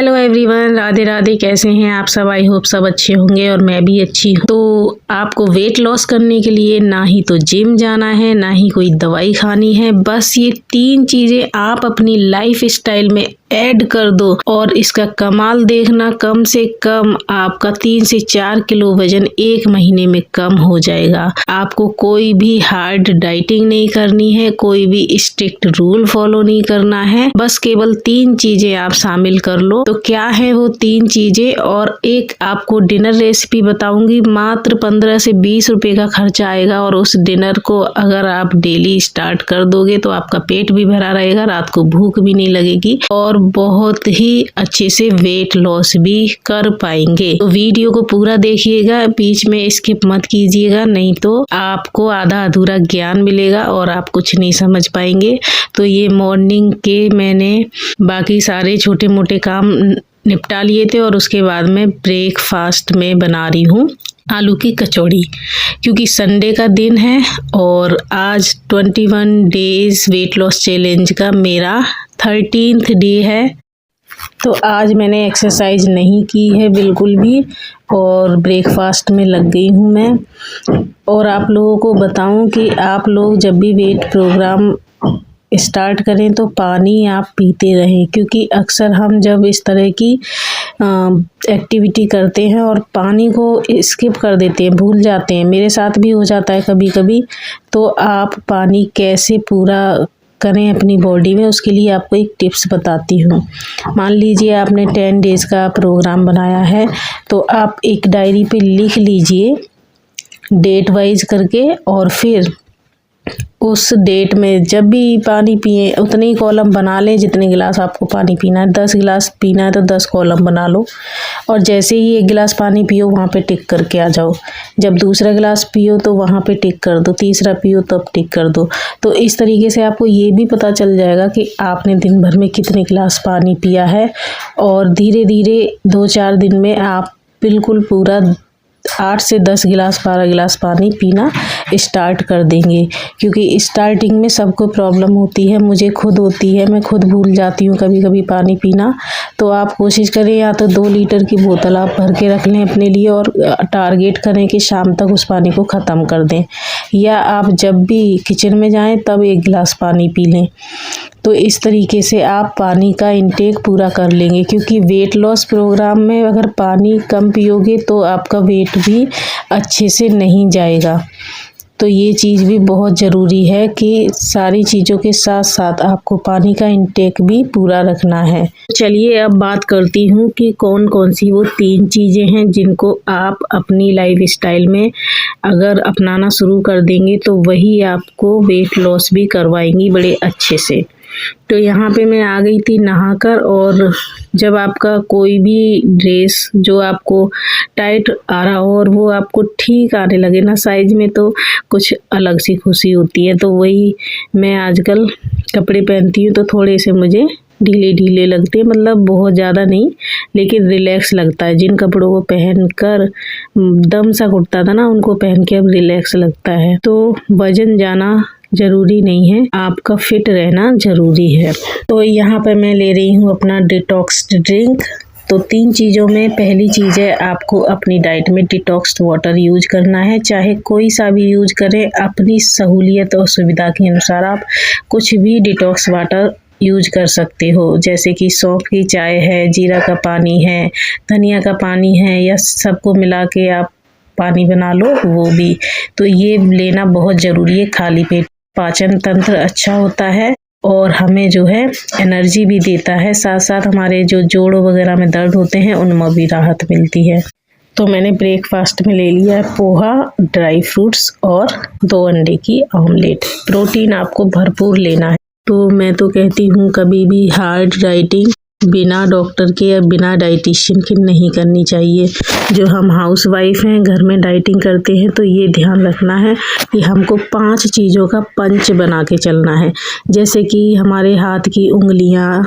Hello everyone, Radhe Radhe. कैसे हैं आप सब? आई होप सब अच्छे होंगे और मैं भी अच्छी हूँ। तो आपको वेट लॉस करने के लिए ना ही तो जिम जाना है, ना ही कोई दवाई खानी है। बस ये 3 चीज़ें आप अपनी लाइफ स्टाइल में ऐड कर दो और इसका कमाल देखना। कम से कम आपका 3 से 4 किलो वजन 1 महीने में कम हो जाएगा। आपको कोई भी हार्ड डाइटिंग नहीं करनी है, कोई भी स्ट्रिक्ट रूल फॉलो नहीं करना है। बस केवल 3 चीजें आप शामिल कर लो। तो क्या है वो 3 चीजें? और एक आपको डिनर रेसिपी बताऊंगी। मात्र 15 से 20 रुपए का खर्चा आएगा और उस डिनर को अगर आप डेली स्टार्ट कर दोगे तो आपका पेट भी भरा रहेगा, रात को भूख भी नहीं लगेगी और बहुत ही अच्छे से वेट लॉस भी कर पाएंगे। तो वीडियो को पूरा देखिएगा, बीच में स्किप मत कीजिएगा, नहीं तो आपको आधा अधूरा ज्ञान मिलेगा और आप कुछ नहीं समझ पाएंगे। तो ये मॉर्निंग के मैंने बाकी सारे छोटे मोटे काम निपटा लिए थे और उसके बाद में ब्रेकफास्ट में बना रही हूँ आलू की कचौड़ी, क्योंकि संडे का दिन है और आज 21 डेज वेट लॉस चैलेंज का मेरा 13th डे है। तो आज मैंने एक्सरसाइज नहीं की है बिल्कुल भी और ब्रेकफास्ट में लग गई हूँ मैं। और आप लोगों को बताऊँ कि आप लोग जब भी वेट प्रोग्राम स्टार्ट करें तो पानी आप पीते रहें, क्योंकि अक्सर हम जब इस तरह की एक्टिविटी करते हैं और पानी को स्किप कर देते हैं, भूल जाते हैं, मेरे साथ भी हो जाता है कभी कभी। तो आप पानी कैसे पूरा करें अपनी बॉडी में, उसके लिए आपको एक टिप्स बताती हूँ। मान लीजिए आपने 10 डेज़ का प्रोग्राम बनाया है तो आप एक डायरी पे लिख लीजिए डेट वाइज करके, और फिर उस डेट में जब भी पानी पिए उतने ही कॉलम बना लें जितने गिलास आपको पानी पीना है। 10 गिलास पीना है तो 10 कॉलम बना लो और जैसे ही 1 गिलास पानी पियो वहाँ पे टिक करके आ जाओ। जब दूसरा गिलास पियो तो वहाँ पे टिक कर दो, तीसरा पियो तब टिक कर दो। तो इस तरीके से आपको ये भी पता चल जाएगा कि आपने दिन भर में कितने गिलास पानी पिया है। और धीरे धीरे 2-4 दिन में आप बिल्कुल पूरा 8 से 10 गिलास 12 गिलास पानी पीना स्टार्ट कर देंगे। क्योंकि स्टार्टिंग में सबको प्रॉब्लम होती है, मुझे खुद होती है, मैं खुद भूल जाती हूँ कभी कभी पानी पीना। तो आप कोशिश करें या तो 2 लीटर की बोतल आप भर के रख लें अपने लिए और टारगेट करें कि शाम तक उस पानी को ख़त्म कर दें, या आप जब भी किचन में जाएं तब 1 गिलास पानी पी लें। तो इस तरीके से आप पानी का इंटेक पूरा कर लेंगे, क्योंकि वेट लॉस प्रोग्राम में अगर पानी कम पियोगे तो आपका वेट भी अच्छे से नहीं जाएगा। तो ये चीज़ भी बहुत ज़रूरी है कि सारी चीज़ों के साथ साथ आपको पानी का इंटेक भी पूरा रखना है। चलिए अब बात करती हूँ कि कौन कौन सी वो 3 चीज़ें हैं जिनको आप अपनी लाइफ स्टाइल में अगर अपनाना शुरू कर देंगे तो वही आपको वेट लॉस भी करवाएंगी बड़े अच्छे से। तो यहाँ पे मैं आ गई थी नहाकर, और जब आपका कोई भी ड्रेस जो आपको टाइट आ रहा हो और वो आपको ठीक आने लगे ना साइज में, तो कुछ अलग सी खुशी होती है। तो वही मैं आजकल कपड़े पहनती हूँ तो थोड़े से मुझे ढीले ढीले लगते हैं, मतलब बहुत ज़्यादा नहीं लेकिन रिलैक्स लगता है। जिन कपड़ों को पहन कर दम सा घुटता था ना, उनको पहन के अब रिलैक्स लगता है। तो वजन जाना ज़रूरी नहीं है, आपका फिट रहना ज़रूरी है। तो यहाँ पर मैं ले रही हूँ अपना डिटॉक्स ड्रिंक। तो 3 चीज़ों में पहली चीज़ है आपको अपनी डाइट में डिटॉक्स वाटर यूज करना है। चाहे कोई सा भी यूज करें, अपनी सहूलियत और सुविधा के अनुसार आप कुछ भी डिटॉक्स वाटर यूज कर सकते हो, जैसे कि सौंफ की चाय है, जीरा का पानी है, धनिया का पानी है, या सबको मिला के आप पानी बना लो वो भी। तो ये लेना बहुत ज़रूरी है। खाली पेट पाचन तंत्र अच्छा होता है और हमें जो है एनर्जी भी देता है, साथ साथ हमारे जो जोड़ों वगैरह में दर्द होते हैं उनमें भी राहत मिलती है। तो मैंने ब्रेकफास्ट में ले लिया है पोहा, ड्राई फ्रूट्स और 2 अंडे की ऑमलेट। प्रोटीन आपको भरपूर लेना है। तो मैं तो कहती हूँ कभी भी हार्ड डाइटिंग बिना डॉक्टर के या बिना डाइटिशियन के नहीं करनी चाहिए। जो हम हाउस वाइफ हैं, घर में डाइटिंग करते हैं, तो ये ध्यान रखना है कि हमको 5 चीज़ों का पंच बना के चलना है। जैसे कि हमारे हाथ की उंगलियां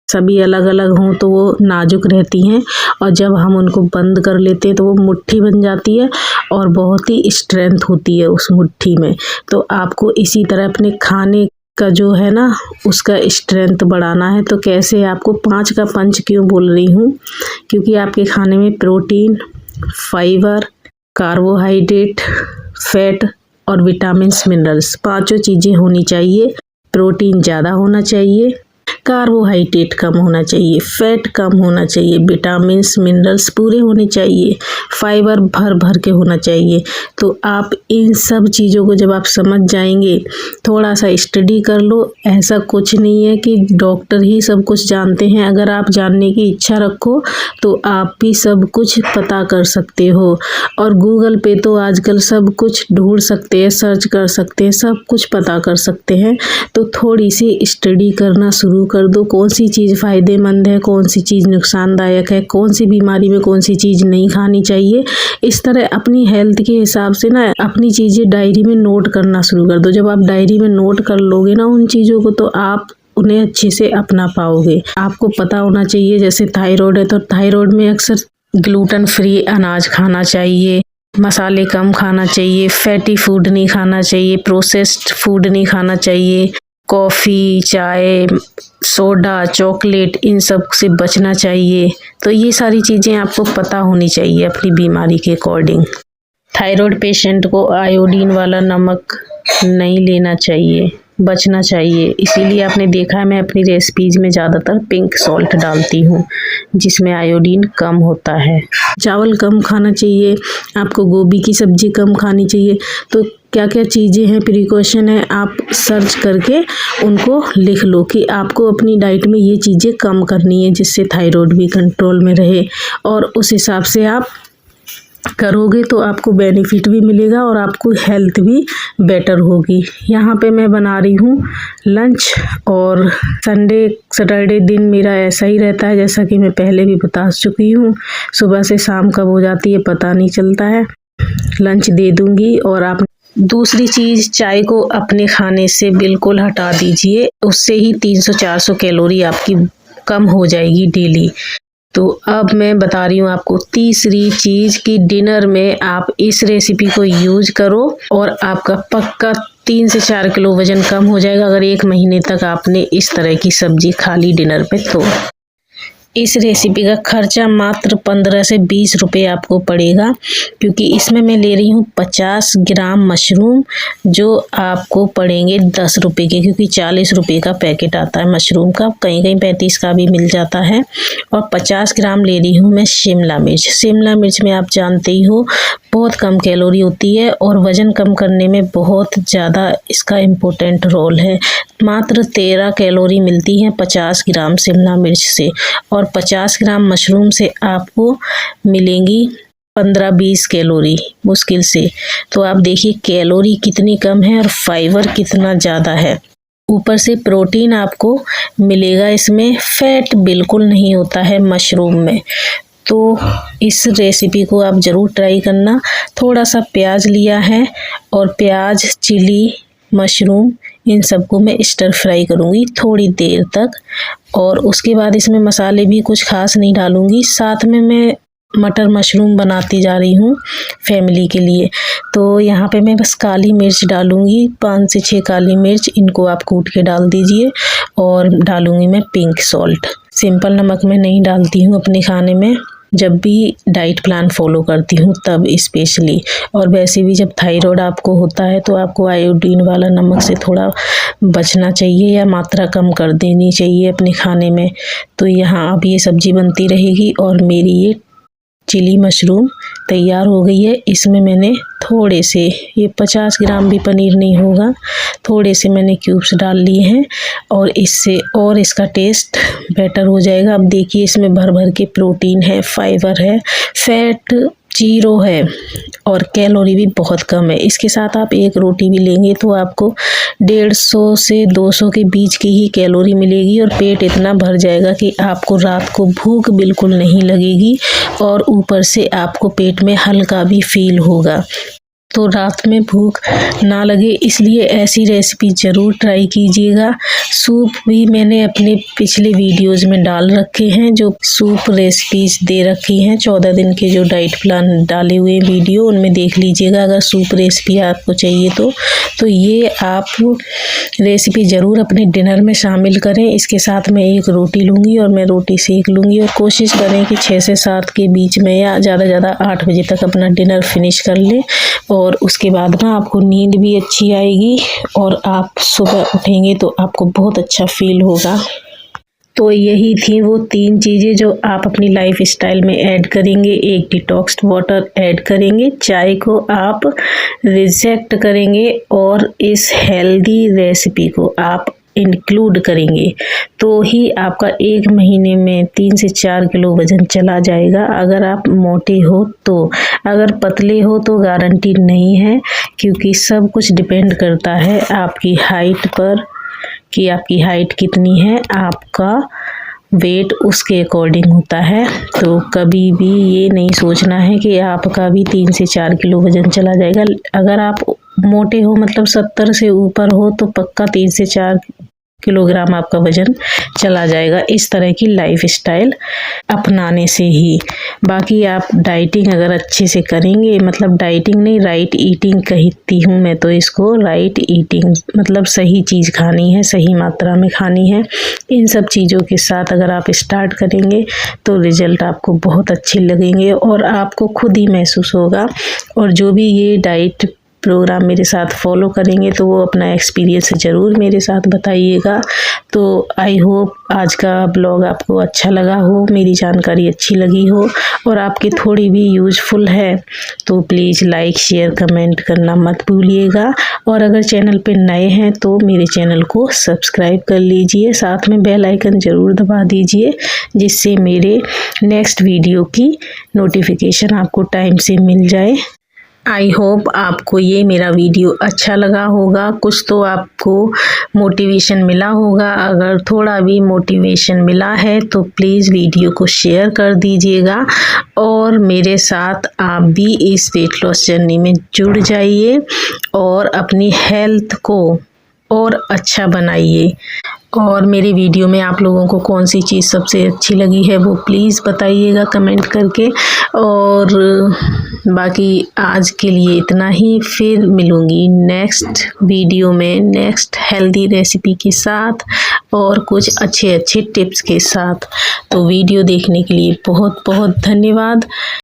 सभी अलग अलग हों तो वो नाजुक रहती हैं, और जब हम उनको बंद कर लेते हैं तो वो मुट्ठी बन जाती है और बहुत ही स्ट्रेंथ होती है उस मुट्ठी में। तो आपको इसी तरह अपने खाने का जो है ना उसका स्ट्रेंथ बढ़ाना है। तो कैसे, आपको 5 का पंच क्यों बोल रही हूँ, क्योंकि आपके खाने में प्रोटीन, फाइबर, कार्बोहाइड्रेट, फैट और विटामिन्स, मिनरल्स, पांचों चीज़ें होनी चाहिए। प्रोटीन ज़्यादा होना चाहिए, कार्बोहाइड्रेट कम होना चाहिए, फैट कम होना चाहिए, विटामिन्स मिनरल्स पूरे होने चाहिए, फाइबर भर भर के होना चाहिए। तो आप इन सब चीज़ों को जब आप समझ जाएंगे, थोड़ा सा स्टडी कर लो। ऐसा कुछ नहीं है कि डॉक्टर ही सब कुछ जानते हैं। अगर आप जानने की इच्छा रखो तो आप भी सब कुछ पता कर सकते हो। और गूगल पे तो आजकल सब कुछ ढूंढ सकते हैं, सर्च कर सकते हैं, सब कुछ पता कर सकते हैं। तो थोड़ी सी स्टडी करना शुरू कर दो, कौन सी चीज़ फ़ायदेमंद है, कौन सी चीज़ नुकसानदायक है, कौन सी बीमारी में कौन सी चीज़ नहीं खानी चाहिए। इस तरह अपनी हेल्थ के हिसाब से ना अपनी चीज़ें डायरी में नोट करना शुरू कर दो। जब आप डायरी में नोट कर लोगे ना उन चीज़ों को, तो आप उन्हें अच्छे से अपना पाओगे। आपको पता होना चाहिए, जैसे थायराइड है तो थायराइड में अक्सर ग्लूटेन फ्री अनाज खाना चाहिए, मसाले कम खाना चाहिए, फैटी फूड नहीं खाना चाहिए, प्रोसेस्ड फूड नहीं खाना चाहिए, कॉफ़ी, चाय, सोडा, चॉकलेट, इन सब से बचना चाहिए। तो ये सारी चीज़ें आपको पता होनी चाहिए अपनी बीमारी के अकॉर्डिंग। थायराइड पेशेंट को आयोडीन वाला नमक नहीं लेना चाहिए, बचना चाहिए। इसीलिए आपने देखा है मैं अपनी रेसिपीज़ में ज़्यादातर पिंक सॉल्ट डालती हूँ, जिसमें आयोडीन कम होता है। चावल कम खाना चाहिए, आपको गोभी की सब्ज़ी कम खानी चाहिए। तो क्या क्या चीज़ें हैं, प्रिकॉशन है, आप सर्च करके उनको लिख लो कि आपको अपनी डाइट में ये चीज़ें कम करनी है, जिससे थायराइड भी कंट्रोल में रहे। और उस हिसाब से आप करोगे तो आपको बेनिफिट भी मिलेगा और आपको हेल्थ भी बेटर होगी। यहाँ पे मैं बना रही हूँ लंच, और संडे सैटरडे दिन मेरा ऐसा ही रहता है, जैसा कि मैं पहले भी बता चुकी हूँ। सुबह से शाम कब हो जाती है पता नहीं चलता है। लंच दे दूँगी। और आप दूसरी चीज़, चाय को अपने खाने से बिल्कुल हटा दीजिए, उससे ही 300-400 कैलोरी आपकी कम हो जाएगी डेली। तो अब मैं बता रही हूँ आपको तीसरी चीज़ कि डिनर में आप इस रेसिपी को यूज करो और आपका पक्का 3 से 4 किलो वज़न कम हो जाएगा, अगर 1 महीने तक आपने इस तरह की सब्जी खा ली डिनर पे। तो इस रेसिपी का खर्चा मात्र 15 से 20 रुपये आपको पड़ेगा, क्योंकि इसमें मैं ले रही हूँ 50 ग्राम मशरूम, जो आपको पड़ेंगे 10 रुपये के, क्योंकि 40 रुपये का पैकेट आता है मशरूम का, कहीं कहीं 35 का भी मिल जाता है। और 50 ग्राम ले रही हूँ मैं शिमला मिर्च। शिमला मिर्च में आप जानते ही हो बहुत कम कैलोरी होती है और वज़न कम करने में बहुत ज़्यादा इसका इम्पोर्टेंट रोल है। मात्र 13 कैलोरी मिलती है 50 ग्राम शिमला मिर्च से, और 50 ग्राम मशरूम से आपको मिलेंगी 15-20 कैलोरी मुश्किल से। तो आप देखिए कैलोरी कितनी कम है और फाइबर कितना ज़्यादा है। ऊपर से प्रोटीन आपको मिलेगा, इसमें फैट बिल्कुल नहीं होता है मशरूम में। तो इस रेसिपी को आप ज़रूर ट्राई करना। थोड़ा सा प्याज लिया है और प्याज, चिली, मशरूम, इन सबको मैं स्टर फ्राई करूँगी थोड़ी देर तक। और उसके बाद इसमें मसाले भी कुछ खास नहीं डालूँगी। साथ में मैं मटर मशरूम बनाती जा रही हूँ फैमिली के लिए। तो यहाँ पे मैं बस काली मिर्च डालूँगी, 5 से 6 काली मिर्च, इनको आप कूट के डाल दीजिए। और डालूँगी मैं पिंक सॉल्ट, सिंपल नमक मैं नहीं डालती हूँ अपने खाने में, जब भी डाइट प्लान फॉलो करती हूँ तब स्पेशली। और वैसे भी जब थायराइड आपको होता है तो आपको आयोडीन वाला नमक से थोड़ा बचना चाहिए या मात्रा कम कर देनी चाहिए अपने खाने में। तो यहाँ अब ये सब्जी बनती रहेगी और मेरी ये चिली मशरूम तैयार हो गई है। इसमें मैंने थोड़े से, ये 50 ग्राम भी पनीर नहीं होगा, थोड़े से मैंने क्यूब्स डाल लिए हैं और इससे और इसका टेस्ट बेटर हो जाएगा। अब देखिए इसमें भर भर के प्रोटीन है, फाइबर है, फैट 0 है और कैलोरी भी बहुत कम है। इसके साथ आप एक रोटी भी लेंगे तो आपको 150 से 200 के बीच की ही कैलोरी मिलेगी और पेट इतना भर जाएगा कि आपको रात को भूख बिल्कुल नहीं लगेगी और ऊपर से आपको पेट में हल्का भी फील होगा। तो रात में भूख ना लगे, इसलिए ऐसी रेसिपी ज़रूर ट्राई कीजिएगा। सूप भी मैंने अपने पिछले वीडियोज़ में डाल रखे हैं, जो सूप रेसिपीज़ दे रखी हैं 14 दिन के जो डाइट प्लान डाले हुए वीडियो, उनमें देख लीजिएगा अगर सूप रेसिपी आपको चाहिए तो ये आप रेसिपी ज़रूर अपने डिनर में शामिल करें। इसके साथ मैं एक रोटी लूँगी और मैं रोटी सेक लूँगी, और कोशिश करें कि 6 से 7 के बीच में या ज़्यादा 8 बजे तक अपना डिनर फिनिश कर लें। और उसके बाद ना आपको नींद भी अच्छी आएगी और आप सुबह उठेंगे तो आपको बहुत अच्छा फील होगा। तो यही थी वो 3 चीज़ें जो आप अपनी लाइफ स्टाइल में ऐड करेंगे। एक डिटॉक्स वाटर ऐड करेंगे, चाय को आप रिजेक्ट करेंगे और इस हेल्दी रेसिपी को आप इंक्लूड करेंगे, तो ही आपका 1 महीने में 3 से 4 किलो वज़न चला जाएगा। अगर आप मोटे हो तो, अगर पतले हो तो गारंटी नहीं है, क्योंकि सब कुछ डिपेंड करता है आपकी हाइट पर कि आपकी हाइट कितनी है, आपका वेट उसके अकॉर्डिंग होता है। तो कभी भी ये नहीं सोचना है कि आपका भी 3 से 4 किलो वज़न चला जाएगा। अगर आप मोटे हो मतलब 70 से ऊपर हो तो पक्का 3 से 4 किलोग्राम आपका वज़न चला जाएगा, इस तरह की लाइफ स्टाइल अपनाने से ही। बाकी आप डाइटिंग अगर अच्छे से करेंगे, मतलब डाइटिंग नहीं, राइट ईटिंग कहती हूँ मैं तो इसको, राइट ईटिंग मतलब सही चीज़ खानी है, सही मात्रा में खानी है। इन सब चीज़ों के साथ अगर आप स्टार्ट करेंगे तो रिज़ल्ट आपको बहुत अच्छे लगेंगे और आपको खुद ही महसूस होगा। और जो भी ये डाइट प्रोग्राम मेरे साथ फॉलो करेंगे तो वो अपना एक्सपीरियंस ज़रूर मेरे साथ बताइएगा। तो आई होप आज का ब्लॉग आपको अच्छा लगा हो, मेरी जानकारी अच्छी लगी हो और आपके थोड़ी भी यूज़फुल है, तो प्लीज़ लाइक शेयर कमेंट करना मत भूलिएगा। और अगर चैनल पे नए हैं तो मेरे चैनल को सब्सक्राइब कर लीजिए, साथ में बेल आइकन ज़रूर दबा दीजिए, जिससे मेरे नेक्स्ट वीडियो की नोटिफिकेशन आपको टाइम से मिल जाए। आई होप आपको ये मेरा वीडियो अच्छा लगा होगा, कुछ तो आपको मोटिवेशन मिला होगा। अगर थोड़ा भी मोटिवेशन मिला है तो प्लीज़ वीडियो को शेयर कर दीजिएगा और मेरे साथ आप भी इस वेट लॉस जर्नी में जुड़ जाइए और अपनी हेल्थ को और अच्छा बनाइए। और मेरी वीडियो में आप लोगों को कौन सी चीज़ सबसे अच्छी लगी है वो प्लीज़ बताइएगा कमेंट करके। और बाकी आज के लिए इतना ही, फिर मिलूँगी नेक्स्ट वीडियो में नेक्स्ट हेल्दी रेसिपी के साथ और कुछ अच्छे टिप्स के साथ। तो वीडियो देखने के लिए बहुत बहुत धन्यवाद।